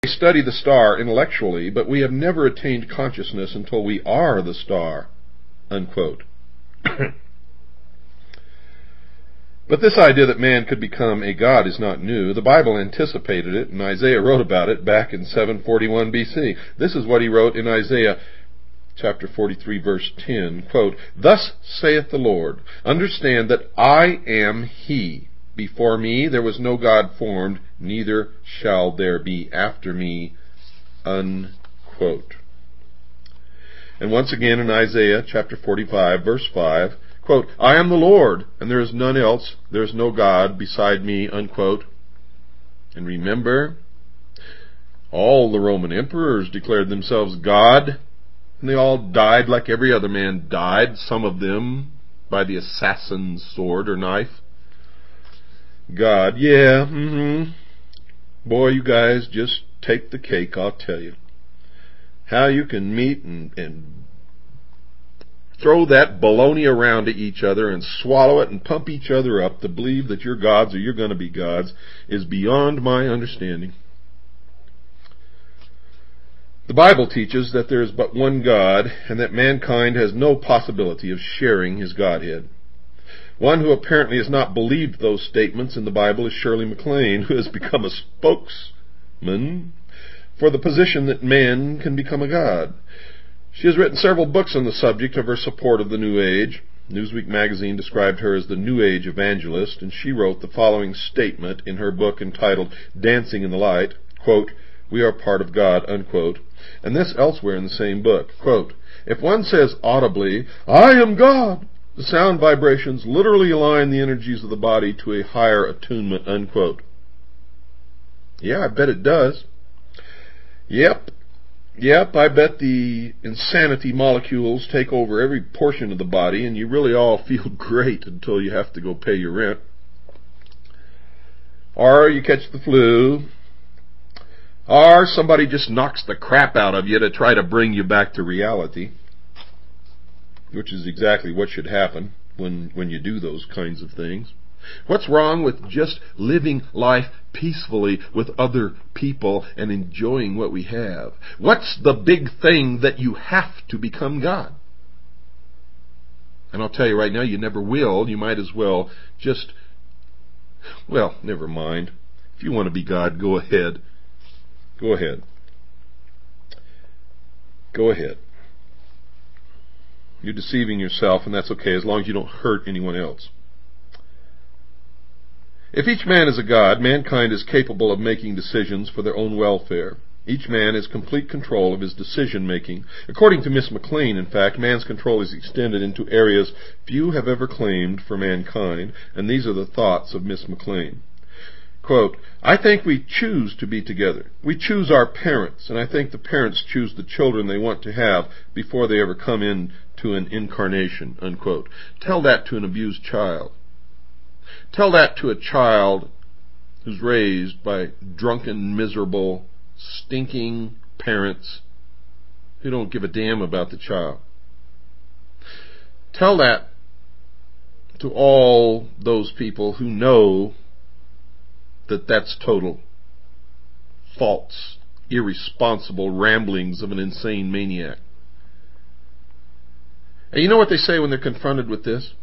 study the star intellectually, but we have never attained consciousness until we are the star, unquote. But this idea that man could become a god is not new. The Bible anticipated it, and Isaiah wrote about it back in 741 BC. This is what he wrote in Isaiah chapter 43, verse 10, quote, "Thus saith the Lord, understand that I am He. Before me there was no God formed, neither shall there be after me," unquote. And once again in Isaiah chapter 45, verse 5, quote, "I am the Lord, and there is none else. There is no God beside me," unquote. And remember, all the Roman emperors declared themselves God, and they all died like every other man died, some of them by the assassin's sword or knife. God, yeah, boy, you guys just take the cake, I'll tell you. How you can meet and throw that baloney around to each other and swallow it and pump each other up to believe that you're gods or you're going to be gods is beyond my understanding. The Bible teaches that there is but one God and that mankind has no possibility of sharing his Godhead. One who apparently has not believed those statements in the Bible is Shirley MacLaine, who has become a spokesman for the position that man can become a god. She has written several books on the subject of her support of the New Age. Newsweek magazine described her as the New Age evangelist, and she wrote the following statement in her book entitled Dancing in the Light, quote, "We are part of God," unquote, and this elsewhere in the same book, quote, "If one says audibly, 'I am God,' the sound vibrations literally align the energies of the body to a higher attunement," unquote. Yeah, I bet it does. Yep, I bet the insanity molecules take over every portion of the body, and you really all feel great until you have to go pay your rent. Or you catch the flu. Or somebody just knocks the crap out of you to try to bring you back to reality, which is exactly what should happen when you do those kinds of things. What's wrong with just living life peacefully with other people and enjoying what we have? What's the big thing that you have to become God? And I'll tell you right now, you never will. You might as well just, well, never mind. If you want to be God, go ahead. Go ahead. Go ahead. You're deceiving yourself, and that's okay as long as you don't hurt anyone else. If each man is a god, mankind is capable of making decisions for their own welfare. Each man has complete control of his decision-making. According to Miss MacLaine, in fact, man's control is extended into areas few have ever claimed for mankind, and these are the thoughts of Miss MacLaine. Quote, "I think we choose to be together. We choose our parents, and I think the parents choose the children they want to have before they ever come into an incarnation," unquote. Tell that to an abused child. Tell that to a child who's raised by drunken, miserable, stinking parents who don't give a damn about the child. Tell that to all those people who know that that's total, false, irresponsible ramblings of an insane maniac. And you know what they say when they're confronted with this?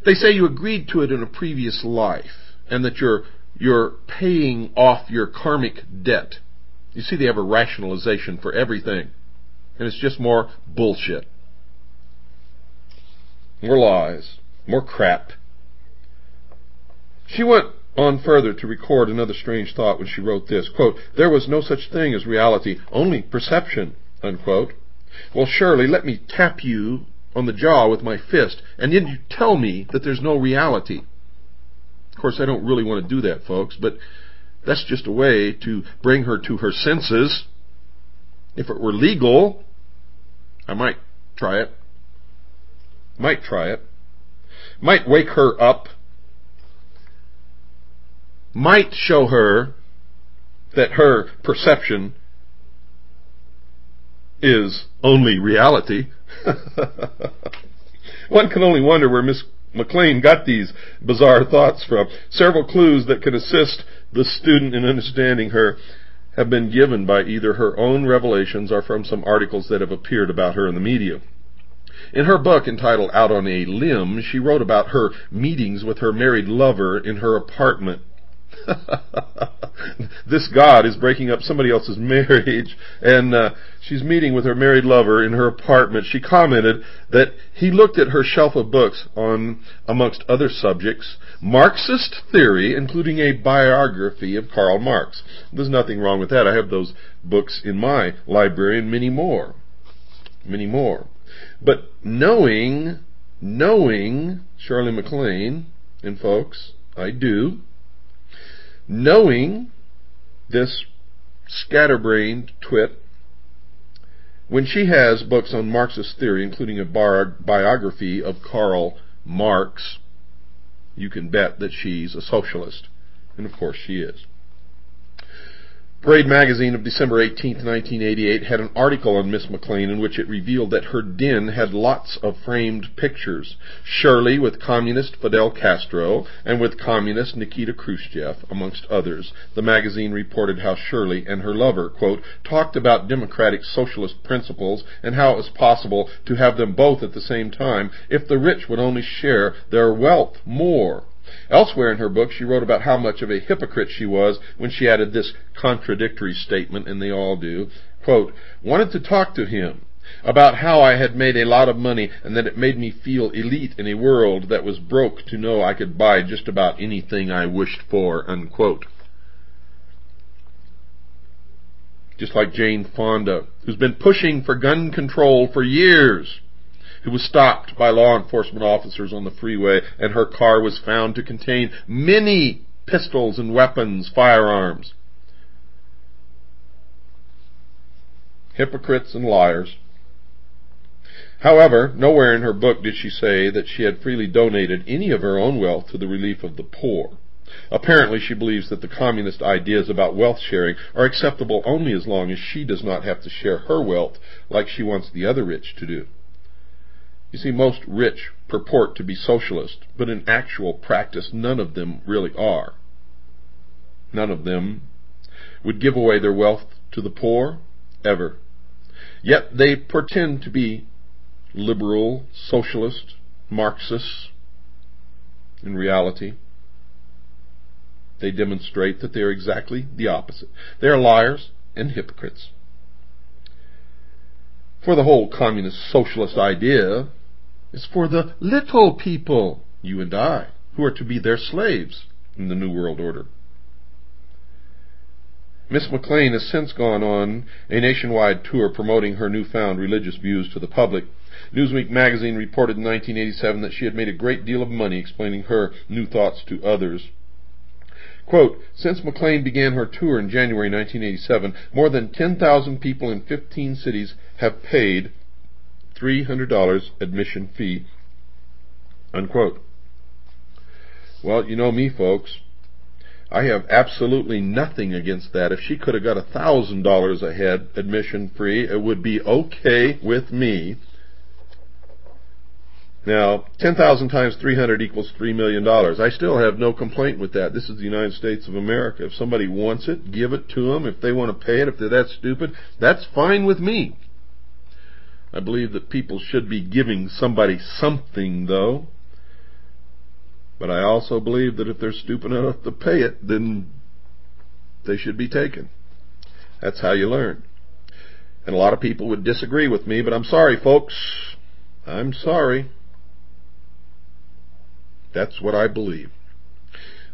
They say you agreed to it in a previous life, and that you're paying off your karmic debt. You see, they have a rationalization for everything, and it's just more bullshit. More lies, more crap. She went on further to record another strange thought when she wrote this, quote, "There was no such thing as reality, only perception," unquote. Well, Shirley, let me tap you on the jaw with my fist, and then you tell me that there's no reality. Of course, I don't really want to do that, folks, but that's just a way to bring her to her senses. If it were legal, I might try it. Might wake her up. Might show her that her perception is only reality. One can only wonder where Miss MacLaine got these bizarre thoughts from. Several clues that could assist the student in understanding her have been given by either her own revelations or from some articles that have appeared about her in the media. In her book entitled Out on a Limb, she wrote about her meetings with her married lover in her apartment. This God is breaking up somebody else's marriage, and she's meeting with her married lover in her apartment. She commented that he looked at her shelf of books on, amongst other subjects, Marxist theory, including a biography of Karl Marx. There's nothing wrong with that. I have those books in my library and many more. Many more. But knowing Shirley MacLaine, and folks, I do, knowing this scatterbrained twit, when she has books on Marxist theory, including a biography of Karl Marx, you can bet that she's a socialist. And of course she is. Parade magazine of December 18, 1988 had an article on Miss MacLaine in which it revealed that her den had lots of framed pictures. Shirley with communist Fidel Castro and with communist Nikita Khrushchev, amongst others. The magazine reported how Shirley and her lover, quote, talked about democratic socialist principles and how it was possible to have them both at the same time if the rich would only share their wealth more. Elsewhere in her book, she wrote about how much of a hypocrite she was when she added this contradictory statement, and they all do, quote, wanted to talk to him about how I had made a lot of money and that it made me feel elite in a world that was broke to know I could buy just about anything I wished for, unquote. Just like Jane Fonda, who's been pushing for gun control for years, who was stopped by law enforcement officers on the freeway, and her car was found to contain many pistols and weapons, firearms. Hypocrites and liars. However, nowhere in her book did she say that she had freely donated any of her own wealth to the relief of the poor. Apparently, she believes that the communist ideas about wealth sharing are acceptable only as long as she does not have to share her wealth like she wants the other rich to do. You see, most rich purport to be socialist, but in actual practice, none of them really are. None of them would give away their wealth to the poor, ever. Yet they pretend to be liberal, socialist, Marxists. In reality, they demonstrate that they are exactly the opposite. They are liars and hypocrites. For the whole communist socialist idea is for the little people, you and I, who are to be their slaves in the New World Order. Miss MacLaine has since gone on a nationwide tour promoting her newfound religious views to the public. Newsweek magazine reported in 1987 that she had made a great deal of money explaining her new thoughts to others. Quote, since MacLaine began her tour in January 1987, more than 10,000 people in 15 cities have paid $300 admission fee, unquote. Well, you know me, folks. I have absolutely nothing against that. If she could have got $1,000 a head admission free, it would be okay with me. Now, 10,000 times 300 equals $3 million. I still have no complaint with that. This is the United States of America. If somebody wants it, give it to them. If they want to pay it, if they're that stupid, that's fine with me. I believe that people should be giving somebody something, though. But I also believe that if they're stupid enough to pay it, then they should be taken. That's how you learn. And a lot of people would disagree with me, but I'm sorry, folks. I'm sorry. That's what I believe.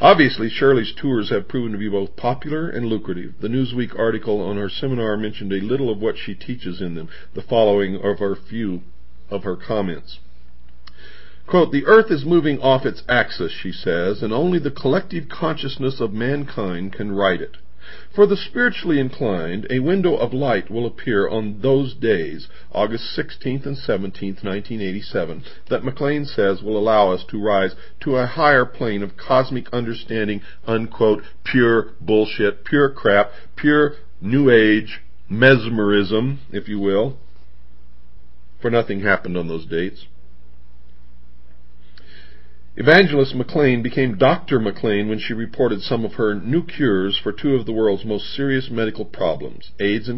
Obviously, Shirley's tours have proven to be both popular and lucrative. The Newsweek article on her seminar mentioned a little of what she teaches in them. The following are a few of her comments. Quote, the earth is moving off its axis, she says, and only the collective consciousness of mankind can right it. For the spiritually inclined, a window of light will appear on those days, August 16th and 17th, 1987, that MacLaine says will allow us to rise to a higher plane of cosmic understanding, unquote, pure bullshit, pure crap, pure New Age mesmerism, if you will, for nothing happened on those dates. Evangelist McLean became Dr. McLean when she reported some of her new cures for two of the world's most serious medical problems, AIDS and